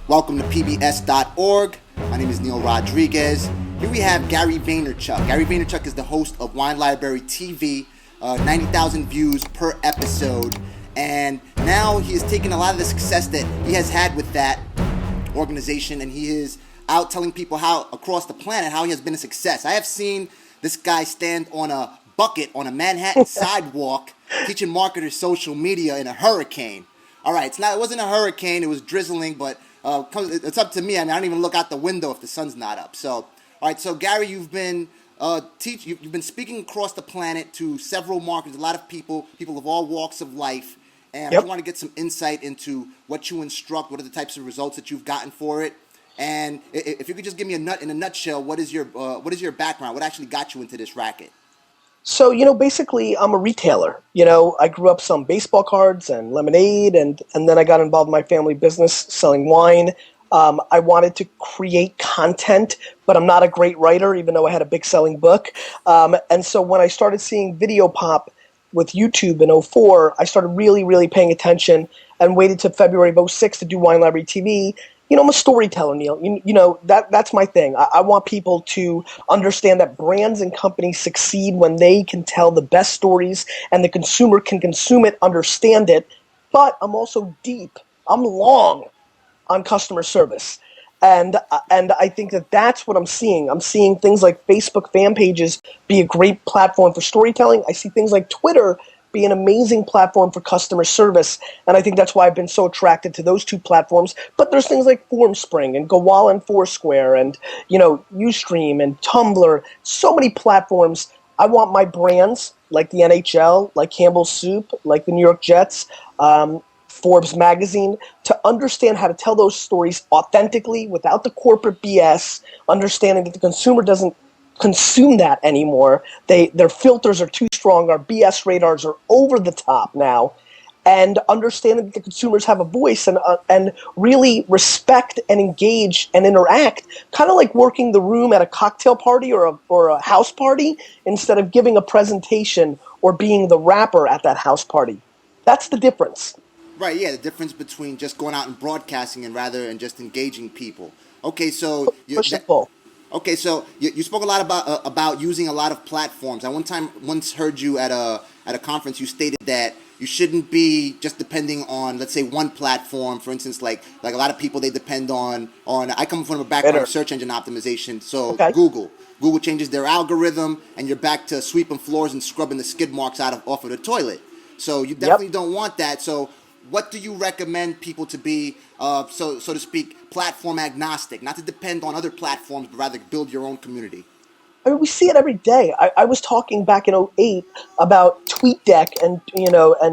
Welcome to PBS.org. My name is Neal Rodriguez. Here we have Gary Vaynerchuk. Gary Vaynerchuk is the host of Wine Library TV, 90,000 views per episode. And now he has taken a lot of the success that he has had with that organization, and he is out telling people how, across the planet, how he has been a success. I have seen this guy stand on a bucket on a Manhattan sidewalk teaching marketers social media in a hurricane. All right, it wasn't a hurricane, it was drizzling, but it's up to me. I mean, I don't even look out the window if the sun's not up. So, all right, so Gary, you've been you've been speaking across the planet to several marketers, a lot of people of all walks of life, and I want to get some insight into what you instruct, what are the types of results that you've gotten for it, and if you could just give me in a nutshell, what is your background? What actually got you into this racket? So, basically I'm a retailer. I grew up selling baseball cards and lemonade, and then I got involved in my family business selling wine. I wanted to create content, but I'm not a great writer, even though I had a big selling book. And so when I started seeing video pop with YouTube in 2004, I started really, really paying attention and waited till February of 2006 to do Wine Library TV. I'm a storyteller, Neal. That's my thing. I want people to understand that brands and companies succeed when they can tell the best stories and the consumer can consume it, understand it. But I'm also deep. I'm long on customer service. And I think that's what I'm seeing. I'm seeing things like Facebook fan pages be a great platform for storytelling. I see things like Twitter be an amazing platform for customer service. And I think that's why I've been so attracted to those two platforms. But there's things like FormSpring and Gowalla and Foursquare and, Ustream and Tumblr, so many platforms. I want my brands like the NHL, like Campbell's Soup, like the New York Jets, Forbes magazine, to understand how to tell those stories authentically without the corporate BS, understanding that the consumer doesn't consume that anymore. Their filters are too strong. Our BS radars are over the top now, and understanding that the consumers have a voice and really respect and engage and interact, kind of like working the room at a cocktail party or a house party instead of giving a presentation or being the rapper at that house party. That's the difference. Right, yeah, the difference between just going out and broadcasting and rather and just engaging people. Okay, so Push and pull. Okay, so you spoke a lot about using a lot of platforms. I once heard you at a conference. You stated that you shouldn't be just depending on, let's say, one platform. For instance, like a lot of people, they depend on. I come from a background of search engine optimization, so okay. Google changes their algorithm, and you're back to sweeping floors and scrubbing the skid marks off of the toilet. So you definitely don't want that. So what do you recommend people to be, so to speak, platform agnostic, not to depend on other platforms, but rather build your own community? I mean, we see it every day. I was talking back in 2008 about TweetDeck and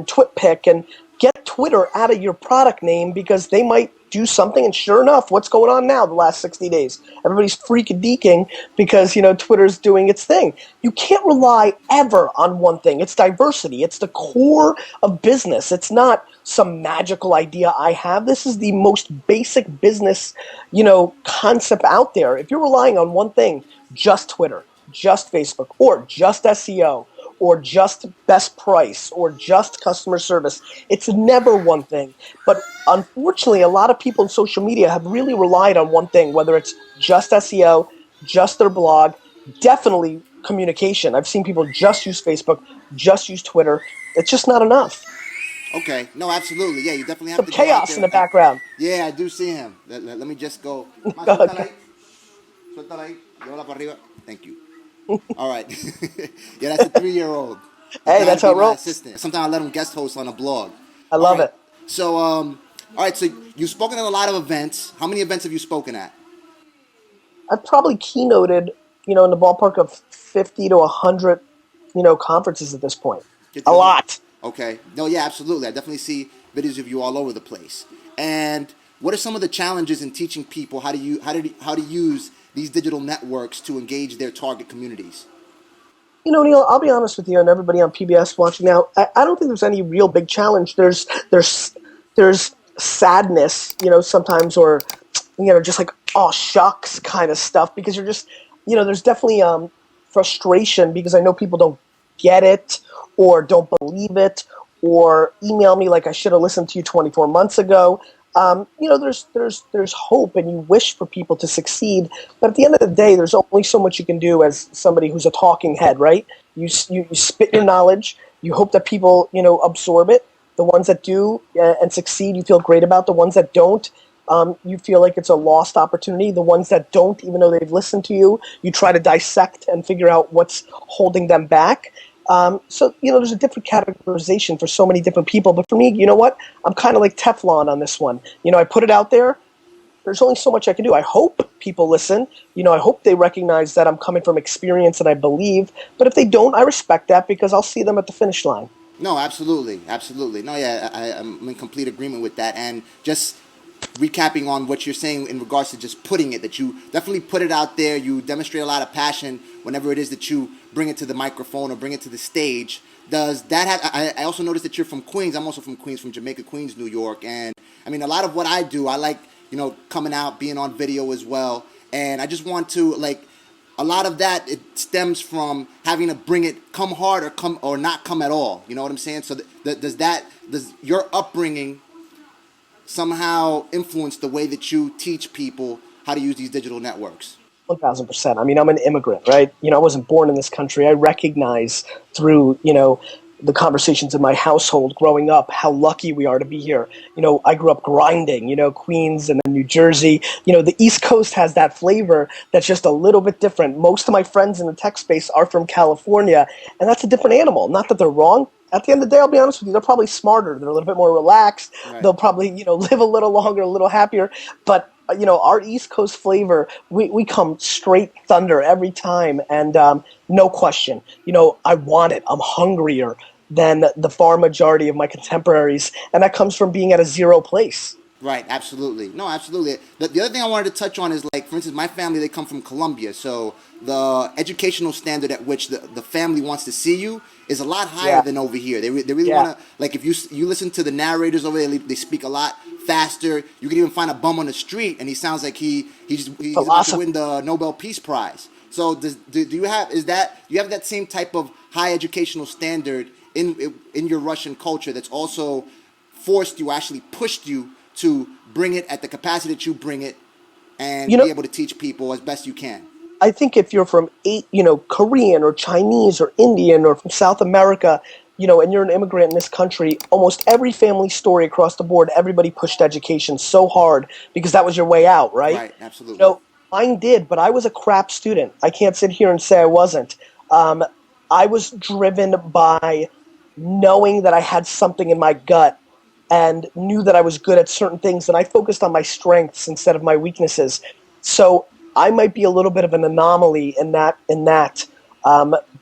TwitPic, and get Twitter out of your product name because they might do something. And sure enough, what's going on now the last 60 days? Everybody's freaking because, Twitter's doing its thing. You can't rely ever on one thing. It's diversity. It's the core of business. It's not some magical idea I have. This is the most basic business, concept out there. If you're relying on one thing, just Twitter, just Facebook, or just SEO, or just best price, or just customer service. It's never one thing. But unfortunately, a lot of people in social media have really relied on one thing, whether it's just SEO, just their blog, definitely communication. I've seen people just use Facebook, just use Twitter. It's just not enough. Okay. No, absolutely. Yeah, you definitely have some to chaos go out there in the background. Yeah, I do see him. Let me just go. Thank you. All right. Yeah, that's a 3-year-old. Hey, that's how it rolls. Sometimes I let him guest host on a blog. I love it. So, all right. So you've spoken at a lot of events. How many events have you spoken at? I've probably keynoted, in the ballpark of 50 to 100, conferences at this point. A lot. Okay. No, yeah, absolutely. I definitely see videos of you all over the place. And what are some of the challenges in teaching people how to use these digital networks to engage their target communities? Neal, I'll be honest with you and everybody on PBS watching now. I don't think there's any real big challenge. There's sadness, sometimes, or just like, oh shucks kind of stuff, because you're just, there's definitely frustration because I know people don't get it or don't believe it or email me like I should have listened to you 24 months ago. There's hope, and you wish for people to succeed. But at the end of the day, there's only so much you can do as somebody who's a talking head, right? You spit your knowledge. You hope that people absorb it. The ones that do and succeed, you feel great about. The ones that don't, you feel like it's a lost opportunity. The ones that don't, even though they've listened to you, you try to dissect and figure out what's holding them back. There's a different categorization for so many different people. But for me, you know what? I'm kind of like Teflon on this one. I put it out there. There's only so much I can do. I hope people listen. I hope they recognize that I'm coming from experience and I believe. But if they don't, I respect that because I'll see them at the finish line. No, absolutely, absolutely. No, yeah, I'm in complete agreement with that. And just recapping on what you're saying in regards to just putting it, that you definitely put it out there. You demonstrate a lot of passion whenever it is that you bring it to the microphone or bring it to the stage. Does that have? I also noticed that you're from Queens. I'm also from Queens, from Jamaica, Queens, New York. And I mean, a lot of what I do, I like, coming out, being on video as well. And I just want to a lot of that, it stems from having to bring it, come hard or not come at all. You know what I'm saying? So does your upbringing somehow influence the way that you teach people how to use these digital networks? 1,000%. I mean, I'm an immigrant, right? I wasn't born in this country. I recognize through, the conversations in my household growing up how lucky we are to be here. I grew up grinding, Queens and then New Jersey. The East Coast has that flavor that's just a little bit different. Most of my friends in the tech space are from California, and that's a different animal. Not that they're wrong. At the end of the day, I'll be honest with you, they're probably smarter. They're a little bit more relaxed. Right. They'll probably, live a little longer, a little happier. But, our East Coast flavor, we come straight thunder every time. And no question, I want it. I'm hungrier than the far majority of my contemporaries. And that comes from being at a zero place. Right, absolutely. No, absolutely. The other thing I wanted to touch on is, for instance, my family, they come from Colombia. So the educational standard at which the family wants to see you is a lot higher than over here. They really want to, if you listen to the narrators over there, they speak a lot faster. You can even find a bum on the street, and he sounds like he's about to win the Nobel Peace Prize. So do you have that same type of high educational standard in your Russian culture that's also forced you, actually pushed you to bring it at the capacity that you bring it and be able to teach people as best you can? I think if you're from Korean or Chinese or Indian or from South America, and you're an immigrant in this country, almost every family story across the board, everybody pushed education so hard because that was your way out, right? Right, absolutely. Mine did, but I was a crap student. I can't sit here and say I wasn't. I was driven by knowing that I had something in my gut and knew that I was good at certain things, and I focused on my strengths instead of my weaknesses. So I might be a little bit of an anomaly in that,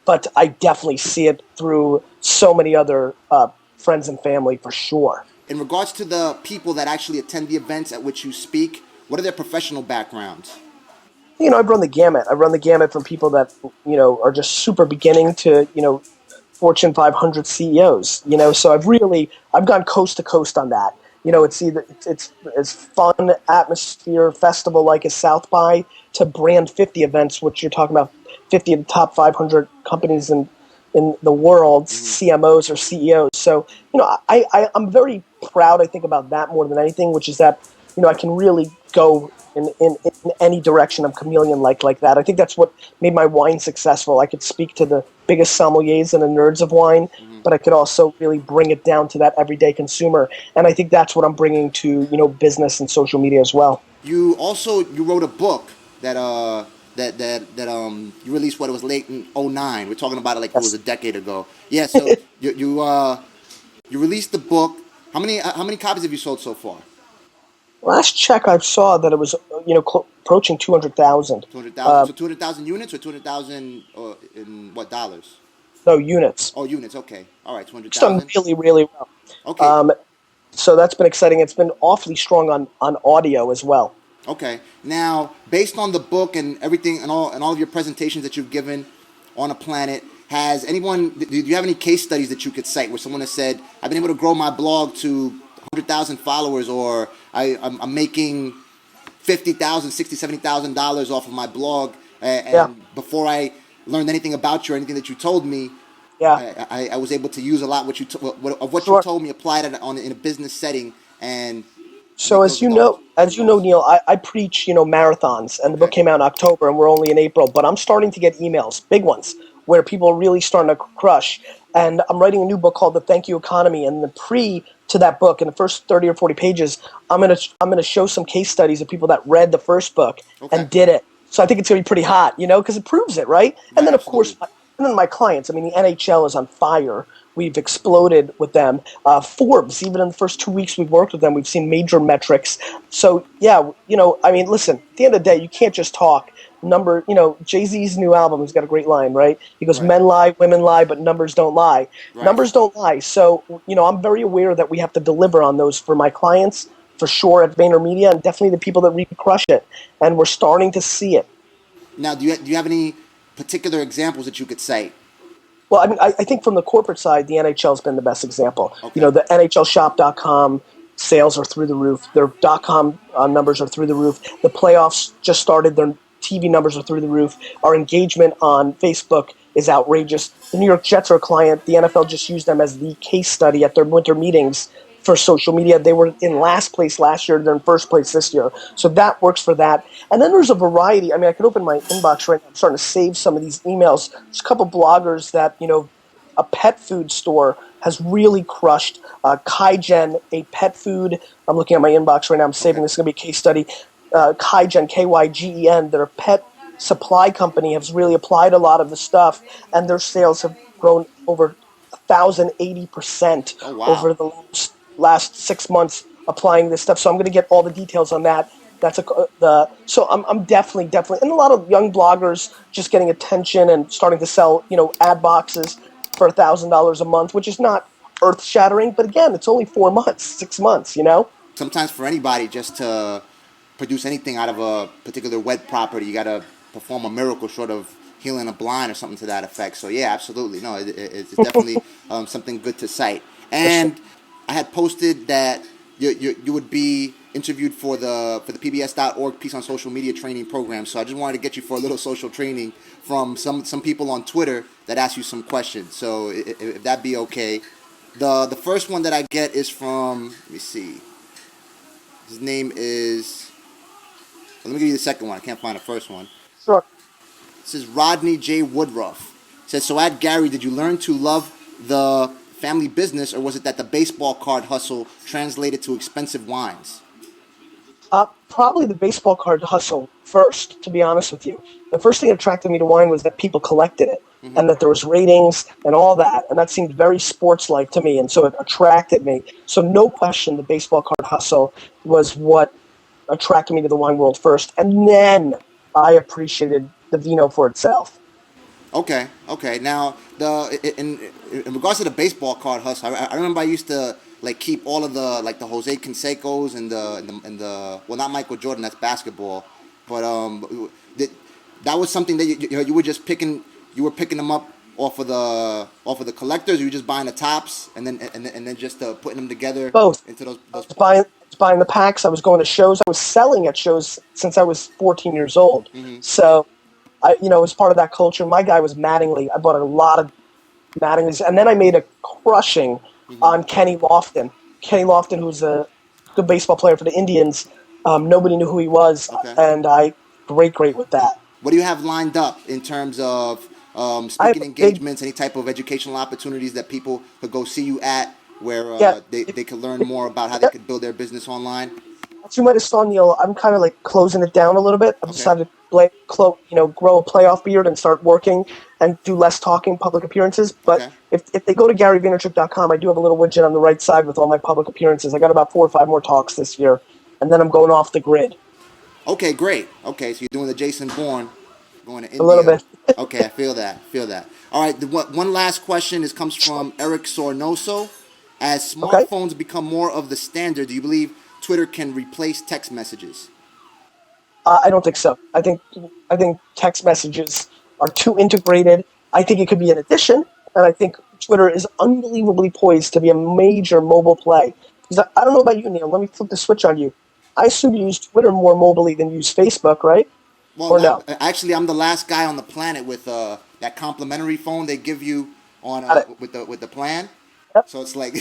but I definitely see it through so many other friends and family for sure. In regards to the people that actually attend the events at which you speak, what are their professional backgrounds? I've run the gamut. I've run the gamut from people that, are just super beginning to, Fortune 500 CEOs, so I've gone coast to coast on that. It's fun atmosphere festival like a South by to brand 50 events, which you're talking about 50 of the top 500 companies in the world, CMOs or CEOs. So, I'm very proud, I think, about that more than anything, which is that, I can really go in any direction. I'm chameleon like that. I think that's what made my wine successful. I could speak to the biggest sommeliers and the nerds of wine, but I could also really bring it down to that everyday consumer. And I think that's what I'm bringing to, business and social media as well. You wrote a book that you released, it was late in 2009. We're talking about it it was a decade ago. Yeah, so you released the book. How many copies have you sold so far? Last check I saw that it was, approaching 200,000. 200,000. So 200,000 units or 200,000 in what, dollars? No, units. Oh, units. Okay. All right. 200,000. It's done really, really well. Okay. So that's been exciting. It's been awfully strong on audio as well. Okay. Now, based on the book and everything and all of your presentations that you've given on a planet, do you have any case studies that you could cite where someone has said, I've been able to grow my blog to 100,000 followers, or I'm making $50,000, $60,000, $70,000 off of my blog, and before I learned anything about you or anything that you told me, I was able to use a lot of what you told me, applied it in a business setting, and So Make those goals. as you know, Neil, I preach, marathons, and the book Okay. came out in October, and we're only in April. But I'm starting to get emails, big ones, where people are really starting to crush. And I'm writing a new book called The Thank You Economy. And the pre to that book, in the first 30 or 40 pages, I'm gonna show some case studies of people that read the first book Okay. and did it. So I think it's gonna be pretty hot, because it proves it, right? And Right. then of course, Absolutely. and then my clients. I mean, the NHL is on fire. We've exploded with them. Forbes, even in the first 2 weeks we've worked with them, we've seen major metrics. So yeah, I mean, listen. At the end of the day, you can't just talk. Jay-Z's new album has got a great line, right? He goes, Right. "Men lie, women lie, but numbers don't lie." Right. Numbers don't lie. So I'm very aware that we have to deliver on those for my clients, for sure at VaynerMedia, and definitely the people that really crush it. And we're starting to see it. Now, do you have any particular examples that you could cite? Well, I mean, I think from the corporate side, the NHL's been the best example. Okay. The NHLshop.com sales are through the roof. Their .com numbers are through the roof. The playoffs just started. Their TV numbers are through the roof. Our engagement on Facebook is outrageous. The New York Jets are a client. The NFL just used them as the case study at their winter meetings for social media. They were in last place last year. They're in first place this year. So that works for that. And then there's a variety. I mean, I could open my inbox right now. I'm starting to save some of these emails. There's a couple bloggers that, a pet food store has really crushed. Kaigen, a pet food. I'm looking at my inbox right now. I'm saving Okay. this. Is going to be a case study. Kaigen, Kygen, their pet supply company has really applied a lot of the stuff, and their sales have grown over 1,080% Oh wow. over the last 6 months applying this stuff. So I'm going to get all the details on that. That's so I'm definitely, and a lot of young bloggers just getting attention and starting to sell, ad boxes for $1,000 a month, which is not earth shattering, but again, it's only 4 months, 6 months. Sometimes for anybody just to produce anything out of a particular web property, you got to perform a miracle short of healing a blind or something to that effect. So yeah, absolutely. No, it's definitely something good to cite. For sure. And I had posted that you would be interviewed for the PBS.org Peace on Social Media training program. So I just wanted to get you for a little social training from some people on Twitter that asked you some questions. So if that be okay. The first one that I get is from, let me see. His name is, well, let me give you the second one. I can't find the first one. Sure. This is Rodney J. Woodruff. It says, so at Gary, did you learn to love the family business, or was it that the baseball card hustle translated to expensive wines? Probably the baseball card hustle first, to be honest with you. The first thing that attracted me to wine was that people collected it and that there was ratings and all that. And that seemed very sports-like to me. And so it attracted me. So no question, the baseball card hustle was what attracted me to the wine world first. And then I appreciated the vino for itself. Okay, okay. Now, in regards to the baseball card hustle, I remember I used to like keep all of the Jose Cansecos and the well, not Michael Jordan, that's basketball, but that that was something that you were just picking them up off of the collectors. Or you were just buying the tops and then just putting them together Both. into I those. was buying the packs. I was going to shows. I was selling at shows since I was 14 years old. So it was part of that culture. My guy was Mattingly. I bought a lot of Mattingly's, and then I made a crushing on Kenny Lofton. Kenny Lofton, who's a good baseball player for the Indians. Nobody knew who he was, Okay. and I great with that. What do you have lined up in terms of I have speaking a big engagements, any type of educational opportunities that people could go see you at, where yeah. they could learn more about how they could build their business online? As you might have saw, Neil, I'm kind of like closing it down a little bit. I've Okay. decided to grow a playoff beard and start working and do less talking, public appearances. But Okay. if they go to GaryVaynerchuk.com, I do have a little widget on the right side with all my public appearances. I got about 4 or 5 more talks this year, and then I'm going off the grid Okay, great. Okay, so you're doing the Jason Bourne, going to a little India. bit. Okay, I feel that. Feel that. All right. One last question comes from Eric Sornoso. As Okay. smartphones become more of the standard, do you believe Twitter can replace text messages? I don't think so. I think text messages are too integrated. I think it could be an addition, and I think Twitter is unbelievably poised to be a major mobile play. Because I don't know about you, Neil. Let me flip the switch on you. I assume you use Twitter more mobilely than you use Facebook, right? Well, Or not no? actually. I'm the last guy on the planet with that complimentary phone they give you on Got it. with the plan. Yep. So it's like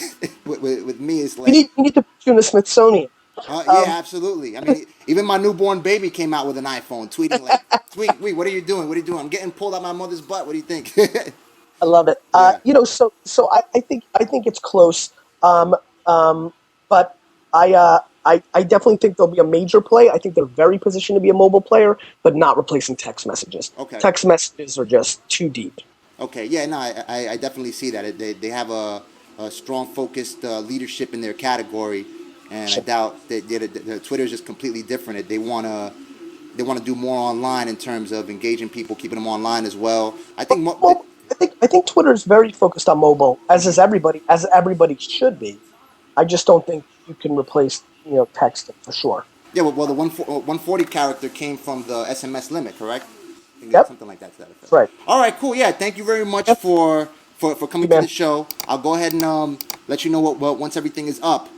with me, it's You like need you need to put you in the Smithsonian. Yeah, absolutely. I mean, even my newborn baby came out with an iPhone, tweeting like, "Tweet, wait, what are you doing? What are you doing? I'm getting pulled out my mother's butt. What do you think?" I love it. Yeah. I think it's close. Um, but I definitely think there'll be a major play. I think they're very positioned to be a mobile player, but not replacing text messages. Okay. Text messages are just too deep. Okay. Yeah. No, I definitely see that. They have a strong, focused leadership in their category, and I doubt that the Twitter is just completely different. They want to do more online in terms of engaging people, keeping them online as well. I think. Well, I think Twitter is very focused on mobile, as everybody should be. I just don't think you can replace texting for sure. Yeah, well, the 140 character came from the SMS limit, correct? I think it's Yep, something like that to that effect. that's right. All right, cool. Yeah, thank you very much Yep, for you coming to the man. show. I'll go ahead and let you know what once everything is up.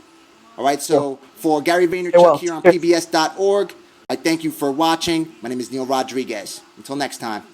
All right, Yeah. so for Gary Hey, Vaynerchuk well, here on cheers. PBS.org, I thank you for watching. My name is Neal Rodriguez. Until next time.